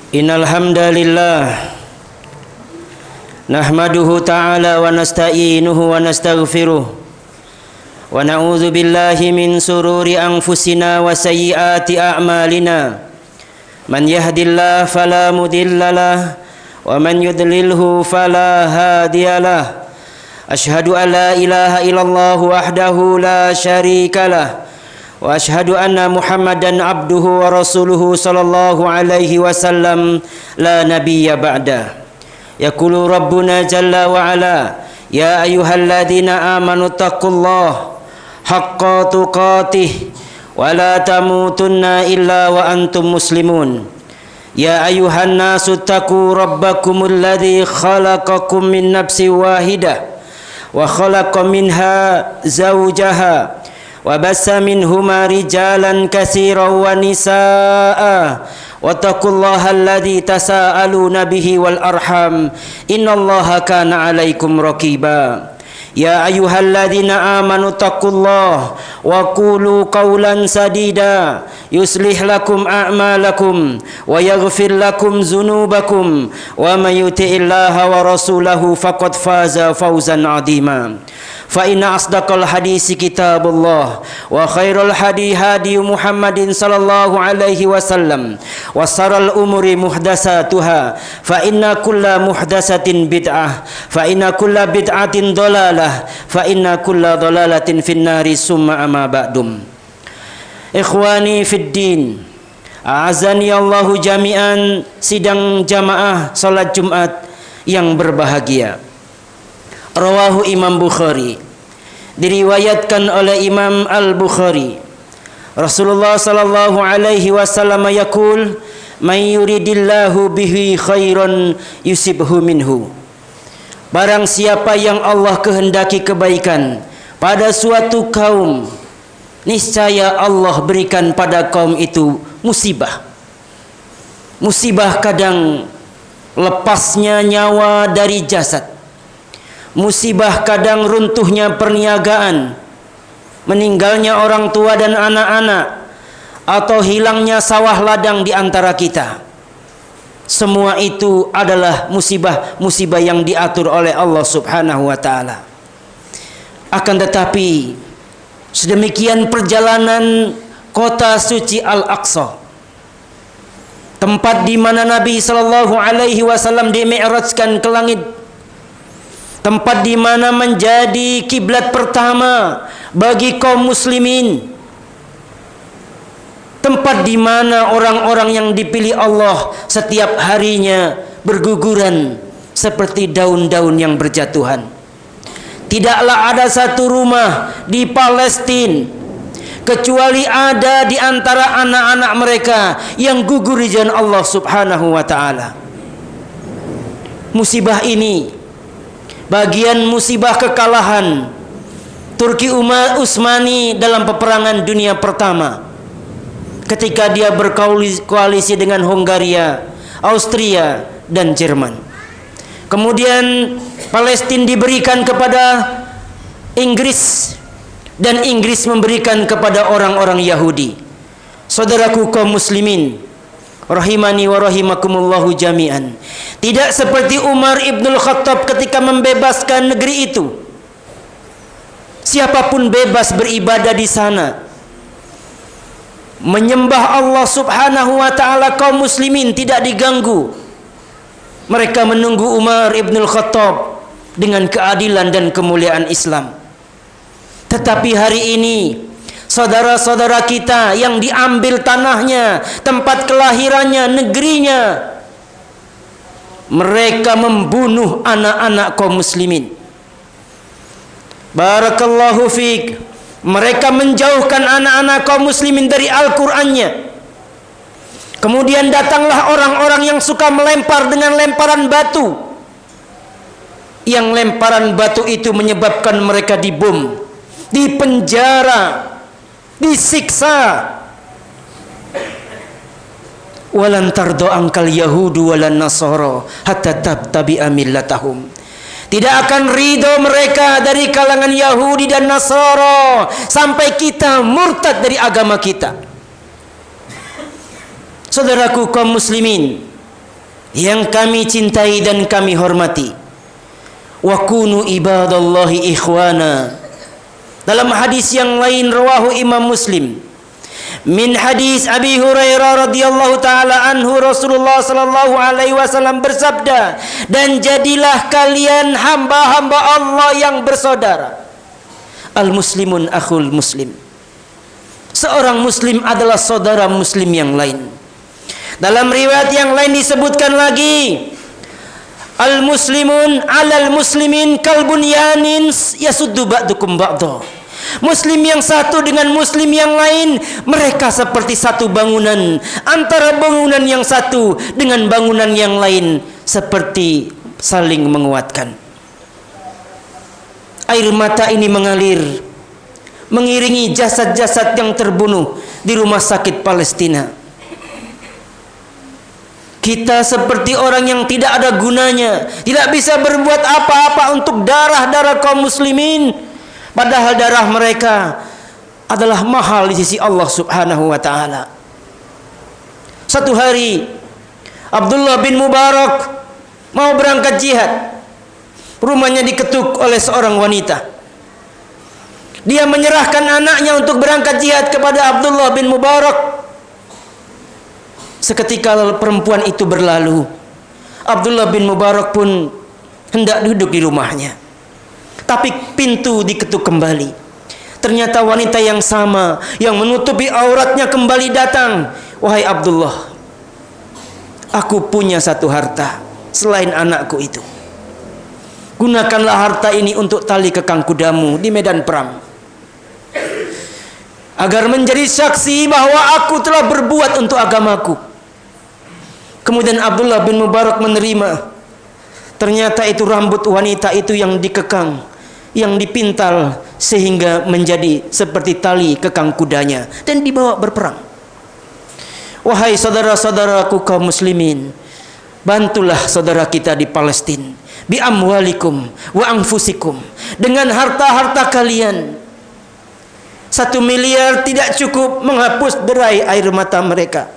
Innal hamdalillah nahmaduhu ta'ala wa nasta'inuhu wa nastaghfiruh wa na'udzu billahi min sururi anfusina wa sayyiati a'malina. Man yahdihillahu fala mudhillalah wa man yudlilhu fala hadiyalah. Asyhadu an la ilaha illallah wahdahu la syarikalah wa asyhadu anna Muhammadan abduhu wa rasuluhu sallallahu alaihi wasallam la nabiyya ba'da. Yaqulu rabbuna jalla wa ala ya ayyuhalladzina amanu taqullaha haqqa tuqatih wa la tamutunna illa wa antum muslimun. Ya ayyuhan nasu taqu rabbakumul ladzi khalaqakum min nafsin wahidah wa khalaqa minha zawjaha wa bassa minhuma rijalan katsiran wa nisaa wattaqullaha alladzi tasaaluna bihi wal arham innallaha kana 'alaikum raqiba. Ya ayyuhalladzina amanu taqullaha wa qulu qawlan sadida yuslih lakum a'malakum wa yaghfir lakum dzunubakum wa may yuti'illaha wa rasulahu faqad faza fawzan 'azima. Fa inna asdaqal hadisi kitabullah wa khairul hadi hadi Muhammadin sallallahu alaihi wasallam wa saral umuri muhdatsatuha fa inna kulla muhdatsatin bid'ah fa inna kulla bid'atin dhalalah fa inna kulla dhalalatin finnari summa amma ba'dum. Ikhwani fid din, a'azani Allahu jami'an, sidang jamaah salat Jumat yang berbahagia. Rawahu Imam Bukhari, diriwayatkan oleh Imam Al-Bukhari. Rasulullah sallallahu alaihi wasallam yaqul may yuridillahu bihi khairan yusibhu minhu. Barang siapa yang Allah kehendaki kebaikan pada suatu kaum, niscaya Allah berikan pada kaum itu musibah. Musibah kadang lepasnya nyawa dari jasad. Musibah kadang runtuhnya perniagaan, meninggalnya orang tua dan anak-anak, atau hilangnya sawah ladang di antara kita. Semua itu adalah musibah-musibah yang diatur oleh Allah Subhanahu wa taala. Akan tetapi sedemikian perjalanan kota suci Al-Aqsa, tempat di mana Nabi sallallahu alaihi wasallam dimi'rajkan ke langit, tempat di mana menjadi kiblat pertama bagi kaum muslimin, tempat di mana orang-orang yang dipilih Allah setiap harinya berguguran seperti daun-daun yang berjatuhan. Tidaklah ada satu rumah di Palestina kecuali ada di antara anak-anak mereka yang gugur di jalan Allah Subhanahu wa taala. Musibah ini bagian musibah kekalahan Turki Utsmani dalam peperangan dunia pertama, ketika dia berkoalisi dengan Hungaria, Austria dan Jerman. Kemudian Palestina diberikan kepada Inggris dan Inggris memberikan kepada orang-orang Yahudi. Saudaraku kaum muslimin, rahimani wa rahimakumullahu jami'an. Tidak seperti Umar ibnul Khattab ketika membebaskan negeri itu. Siapapun bebas beribadah di sana, menyembah Allah Subhanahu wa taala, kaum muslimin tidak diganggu. Mereka menunggu Umar ibnul Khattab dengan keadilan dan kemuliaan Islam. Tetapi hari ini saudara-saudara kita yang diambil tanahnya, tempat kelahirannya, negerinya, mereka membunuh anak-anak kaum muslimin. Barakallahu fiik. Mereka menjauhkan anak-anak kaum muslimin dari Al-Qur'annya. Kemudian datanglah orang-orang yang suka melempar dengan lemparan batu. Yang lemparan batu itu menyebabkan mereka dibom, dipenjara, disiksa. Walan tardo angkal yahudu walan nasara hatta tattabi'a millatahum. Tidak akan ridho mereka dari kalangan Yahudi dan Nasara sampai kita murtad dari agama kita. Saudaraku kaum muslimin yang kami cintai dan kami hormati, wa kunu ibadallahi ikhwana. Dalam hadis yang lain rawahu Imam Muslim min hadis Abi Hurairah radhiyallahu taala anhu, Rasulullah sallallahu alaihi wasallam bersabda, dan jadilah kalian hamba-hamba Allah yang bersaudara. Al muslimun akhul muslim. Seorang muslim adalah saudara muslim yang lain. Dalam riwayat yang lain disebutkan lagi, al muslimun alal muslimin kal bunyanin yasuddu ba'dukum ba'dha. Muslim yang satu dengan muslim yang lain, mereka seperti satu bangunan. Antara bangunan yang satu dengan bangunan yang lain seperti saling menguatkan. Air mata ini mengalir mengiringi jasad-jasad yang terbunuh di rumah sakit Palestina. Kita seperti orang yang tidak ada gunanya, tidak bisa berbuat apa-apa untuk darah-darah kaum muslimin. Padahal darah mereka adalah mahal di sisi Allah Subhanahu wa taala. Satu hari Abdullah bin Mubarak mau berangkat jihad. Rumahnya diketuk oleh seorang wanita. Dia menyerahkan anaknya untuk berangkat jihad kepada Abdullah bin Mubarak. Seketika perempuan itu berlalu, Abdullah bin Mubarak pun hendak duduk di rumahnya. Tapi pintu diketuk kembali. Ternyata wanita yang sama yang menutupi auratnya kembali datang. Wahai Abdullah, aku punya satu harta selain anakku itu. Gunakanlah harta ini untuk tali kekang kudamu di medan perang, agar menjadi saksi bahwa aku telah berbuat untuk agamaku. Kemudian Abdullah bin Mubarak menerima. Ternyata itu rambut wanita itu yang dikekang, yang dipintal sehingga menjadi seperti tali kekang kudanya dan dibawa berperang. Wahai saudara-saudaraku kaum muslimin, bantulah saudara kita di Palestina bi amwalikum wa anfusikum, dengan harta-harta kalian. 1 miliar tidak cukup menghapus derai air mata mereka.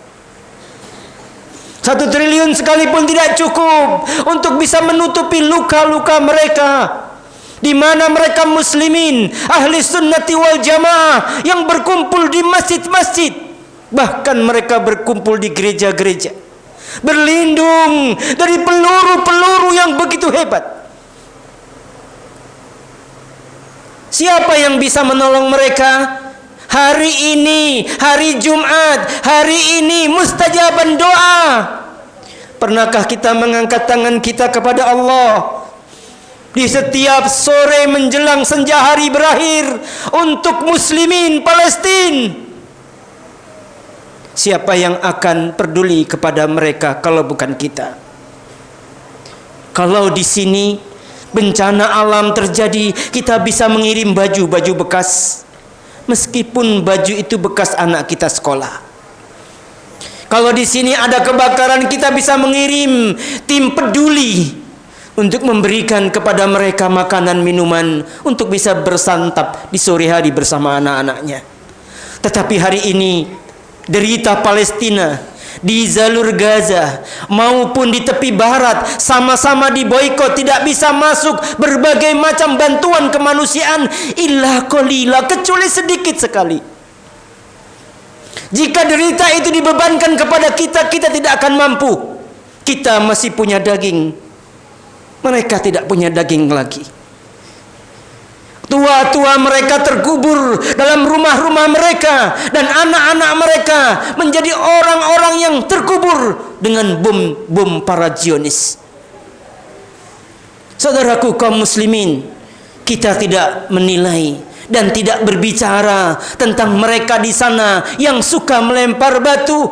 1 triliun sekalipun tidak cukup untuk bisa menutupi luka-luka mereka. Di mana mereka muslimin ahli sunnati wal jamaah yang berkumpul di masjid-masjid, bahkan mereka berkumpul di gereja-gereja, berlindung dari peluru-peluru yang begitu hebat. Siapa yang bisa menolong mereka? Hari ini, hari Jumat, hari ini mustajaban doa. Pernahkah kita mengangkat tangan kita kepada Allah di setiap sore menjelang senja hari berakhir untuk muslimin Palestina? Siapa yang akan peduli kepada mereka kalau bukan kita? Kalau di sini bencana alam terjadi, kita bisa mengirim baju-baju bekas, meskipun baju itu bekas anak kita sekolah. Kalau di sini ada kebakaran, kita bisa mengirim tim peduli untuk memberikan kepada mereka makanan, minuman, untuk bisa bersantap di sore hari bersama anak-anaknya. Tetapi hari ini derita Palestina di jalur Gaza maupun di tepi barat sama-sama diboikot, tidak bisa masuk berbagai macam bantuan kemanusiaan illa qalila, kecuali sedikit sekali. Jika derita itu dibebankan kepada kita, kita tidak akan mampu. Kita masih punya daging, mereka tidak punya daging lagi. Tua-tua mereka terkubur dalam rumah-rumah mereka, dan anak-anak mereka menjadi orang-orang yang terkubur dengan bom-bom para Zionis. Saudaraku kaum muslimin, kita tidak menilai dan tidak berbicara tentang mereka di sana yang suka melempar batu,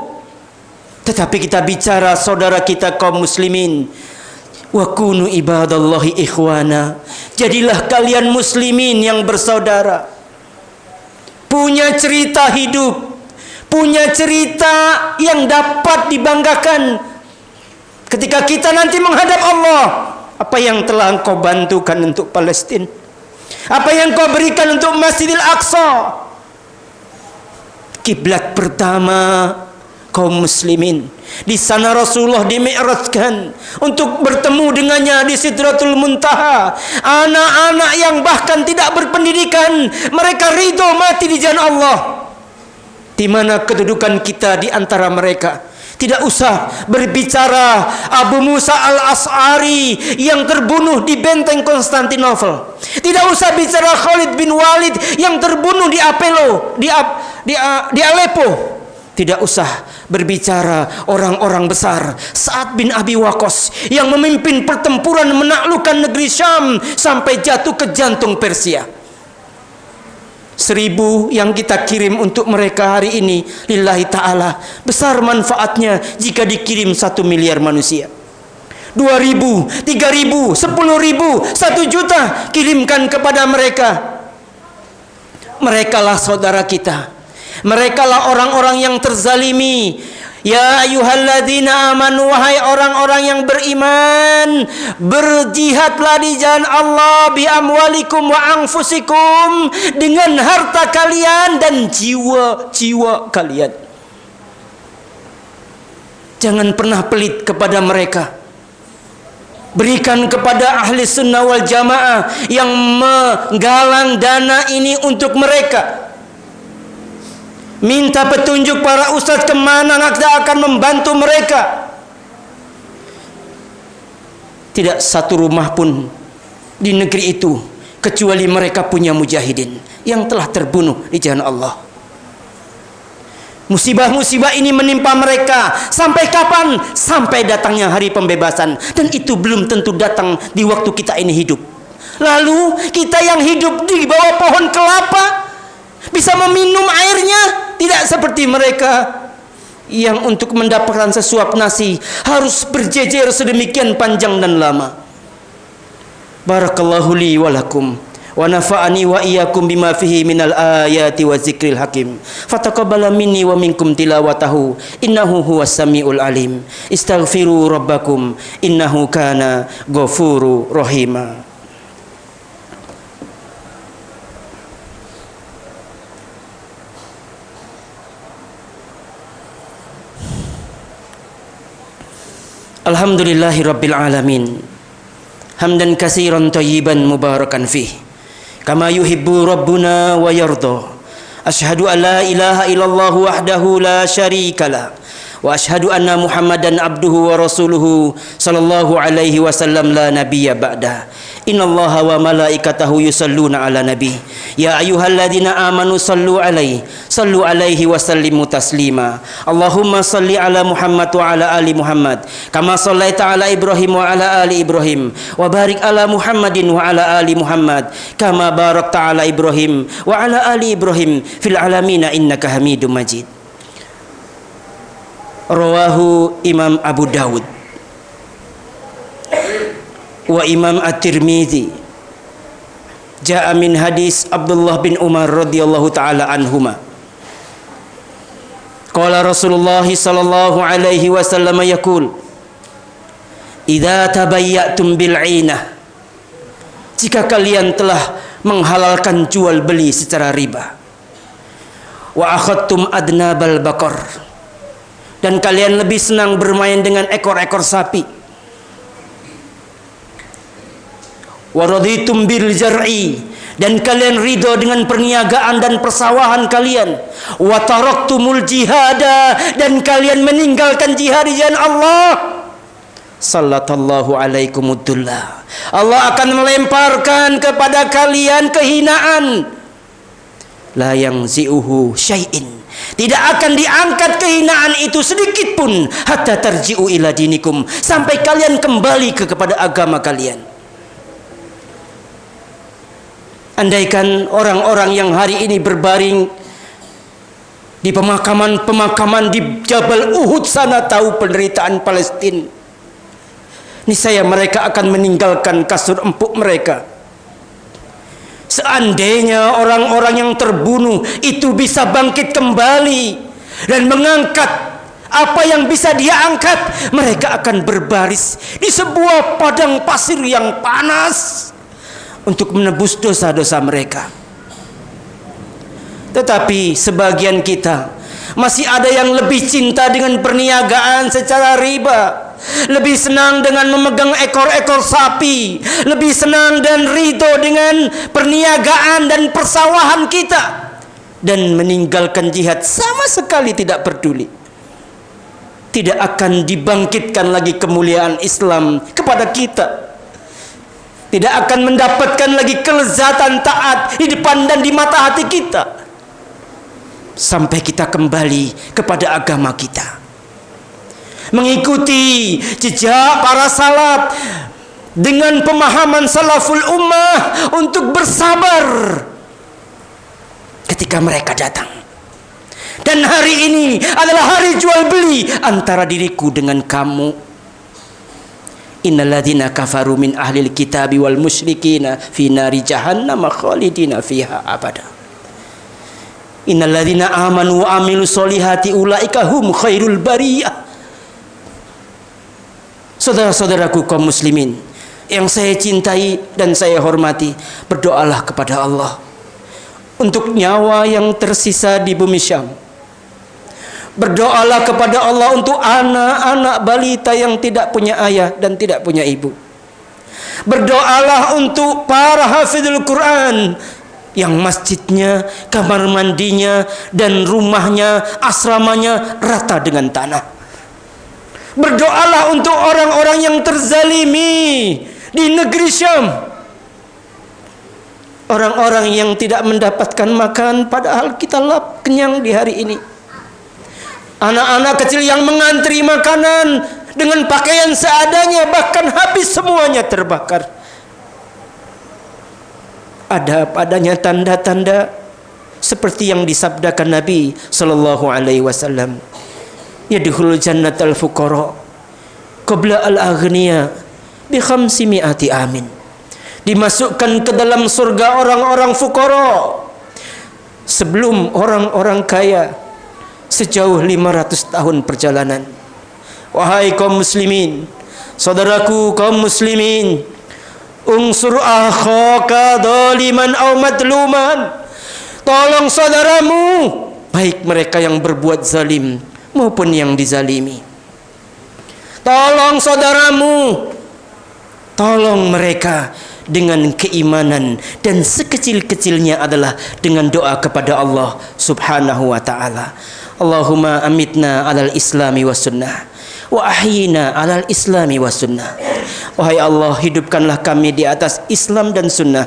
tetapi kita bicara saudara kita kaum muslimin. Wa kunu ibadallahi ikhwana, jadilah kalian muslimin yang bersaudara, punya cerita hidup, punya cerita yang dapat dibanggakan ketika kita nanti menghadap Allah. Apa yang telah engkau bantukan untuk Palestina? Apa yang engkau berikan untuk Masjidil Aqsa? Kiblat pertama kaum muslimin. Di sana Rasulullah dimi'rajkan untuk bertemu dengannya di Sidratul Muntaha. Anak-anak yang bahkan tidak berpendidikan, mereka ridho mati di jalan Allah. Di mana kedudukan kita di antara mereka? Tidak usah berbicara Abu Musa al-Ash'ari yang terbunuh di benteng Konstantinopel. Tidak usah bicara Khalid bin Walid yang terbunuh di Aleppo. Tidak usah berbicara orang-orang besar, Sa'ad bin Abi Waqqas yang memimpin pertempuran menaklukkan negeri Syam sampai jatuh ke jantung Persia. 1000 yang kita kirim untuk mereka hari ini lillahi ta'ala, besar manfaatnya jika dikirim 1 miliar manusia. 2000, 3000, 10.000, 1 juta kirimkan kepada mereka. Merekalah saudara kita, merekalah orang-orang yang terzalimi. Ya ayyuhalladzina amanu, wahai orang-orang yang beriman, berjihadlah di jalan Allah bi amwalikum wa anfusikum, dengan harta kalian dan jiwa-jiwa kalian. Jangan pernah pelit kepada mereka. Berikan kepada ahli sunnah wal jamaah yang menggalang dana ini untuk mereka. Minta petunjuk para ustaz kemana kita akan membantu mereka. Tidak satu rumah pun di negeri itu kecuali mereka punya mujahidin yang telah terbunuh di jalan Allah. Musibah-musibah ini menimpa mereka sampai kapan? Sampai datangnya hari pembebasan, dan itu belum tentu datang di waktu kita ini hidup. Lalu kita yang hidup di bawah pohon kelapa bisa meminum airnya, tidak seperti mereka yang untuk mendapatkan sesuap nasi harus berjejer sedemikian panjang dan lama. Barakallahu li wa lakum wa nafa'ani wa iyyakum bima fihi minal ayati wa zikril hakim. Fataqabbala minni wa minkum tilawatahu innahu huwas samiul alim. Istaghfiru rabbakum innahu kana ghafurur rahima. Alhamdulillahi rabbil alamin, hamdan katsiran thayyiban mubarakan fih, kama yuhibbu rabbuna wa yarda. Asyhadu an la ilaha illallah wahdahu la syarikalah, wa asyhadu anna Muhammadan abduhu wa rasuluhu sallallahu alaihi wasallam la nabiyya ba'da. Innallaha wa malaikatahu yusalluna ala nabi. Ya ayyuhalladzina amanu sallu alaihi wa sallimu taslima. Allahumma salli ala Muhammad wa ala ali Muhammad kama sallaita ala Ibrahim wa ala ali Ibrahim, wa barik ala Muhammadin wa ala ali Muhammad kama barakta ala Ibrahim wa ala ali Ibrahim fil alamina innaka Hamidum Majid. Rawahu Imam Abu Dawud wa Imam At-Tirmidzi. Ja'a min hadis Abdullah bin Umar radhiyallahu taala anhuma. Qala Rasulullah sallallahu alaihi wasallam yaqul, "Idza tabayyatum bil 'ainah." Jika kalian telah menghalalkan jual beli secara riba. Wa akhadtum adnabal baqar. Dan kalian lebih senang bermain dengan ekor-ekor sapi. Waraditum bil jar'i, dan kalian ridho dengan perniagaan dan persawahan kalian. Wa taraktumul jihada, dan kalian meninggalkan jihad di jalan Allah. Sallallahu alaikumudullah, Allah akan melemparkan kepada kalian kehinaan. La yangzi'uhu syai'in, tidak akan diangkat kehinaan itu sedikit pun hatta tarji'u ila dinikum, sampai kalian kembali kepada agama kalian. Andaikan orang-orang yang hari ini berbaring di pemakaman-pemakaman di Jabal Uhud sana tahu penderitaan Palestina, niscaya mereka akan meninggalkan kasur empuk mereka. Seandainya orang-orang yang terbunuh itu bisa bangkit kembali dan mengangkat apa yang bisa dia angkat, mereka akan berbaris di sebuah padang pasir yang panas untuk menebus dosa-dosa mereka. Tetapi sebagian kita Masih ada yang lebih cinta dengan perniagaan secara riba, lebih senang dengan memegang ekor-ekor sapi, lebih senang dan ridho dengan perniagaan dan persawahan kita, dan meninggalkan jihad sama sekali tidak peduli. Tidak akan dibangkitkan lagi kemuliaan Islam kepada kita. Tidak akan mendapatkan lagi kelezatan taat di depan dan di mata hati kita, sampai kita kembali kepada agama kita, mengikuti jejak para salaf dengan pemahaman salaful ummah untuk bersabar ketika mereka datang. Dan hari ini adalah hari jual beli antara diriku dengan kamu. Innalladzina kafaru min ahlil kitabi wal musyrikina fi nari jahannam khalidina fiha abada. Innalladzina amanu wa amilus solihati ulaika hum khairul bariyah. Saudara-saudaraku kaum muslimin yang saya cintai dan saya hormati, berdoalah kepada Allah untuk nyawa yang tersisa di bumi Syam. Berdoalah kepada Allah untuk anak-anak balita yang tidak punya ayah dan tidak punya ibu. Berdoalah untuk para hafizul Quran yang masjidnya, kamar mandinya, dan rumahnya, asramanya rata dengan tanah. Berdoalah untuk orang-orang yang terzalimi di negeri Syam, orang-orang yang tidak mendapatkan makan padahal kita lap kenyang di hari ini. Anak-anak kecil yang mengantri makanan dengan pakaian seadanya, bahkan habis semuanya terbakar. Ada padanya tanda-tanda seperti yang disabdakan Nabi sallallahu alaihi wasallam, yadkhulul jannatal fuqara qabla al-aghniya bi 500 amin. Dimasukkan ke dalam surga orang-orang fuqara sebelum orang-orang kaya sejauh 500 tahun perjalanan. Wahai kaum muslimin, saudaraku kaum muslimin, unsur akhaka dzaliman aw madluman. Tolong saudaramu, baik mereka yang berbuat zalim maupun yang dizalimi. Tolong saudaramu, tolong mereka dengan keimanan, dan sekecil-kecilnya adalah dengan doa kepada Allah Subhanahu wa taala. Allahumma amitna alal islami was sunnah wa ahyina alal islami was sunnah. Wahai Allah, hidupkanlah kami di atas Islam dan sunnah,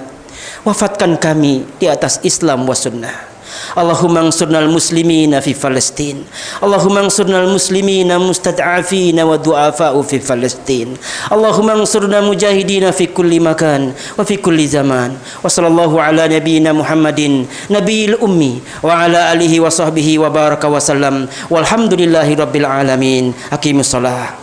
wafatkan kami di atas Islam was sunnah. Allahumma ansurnal muslimina fi Palestin. Allahumma ansurnal muslimina mustad'afina wa du'afa'u fi Palestin. Allahumma ansurna mujahidina fi kulli makan wa fi kulli zaman. Wa sallallahu ala nabiyyina Muhammadin nabiyil ummi wa ala alihi wa sahbihi wa baraka wa sallam. Walhamdulillahi rabbil alamin. Aqimus shalah.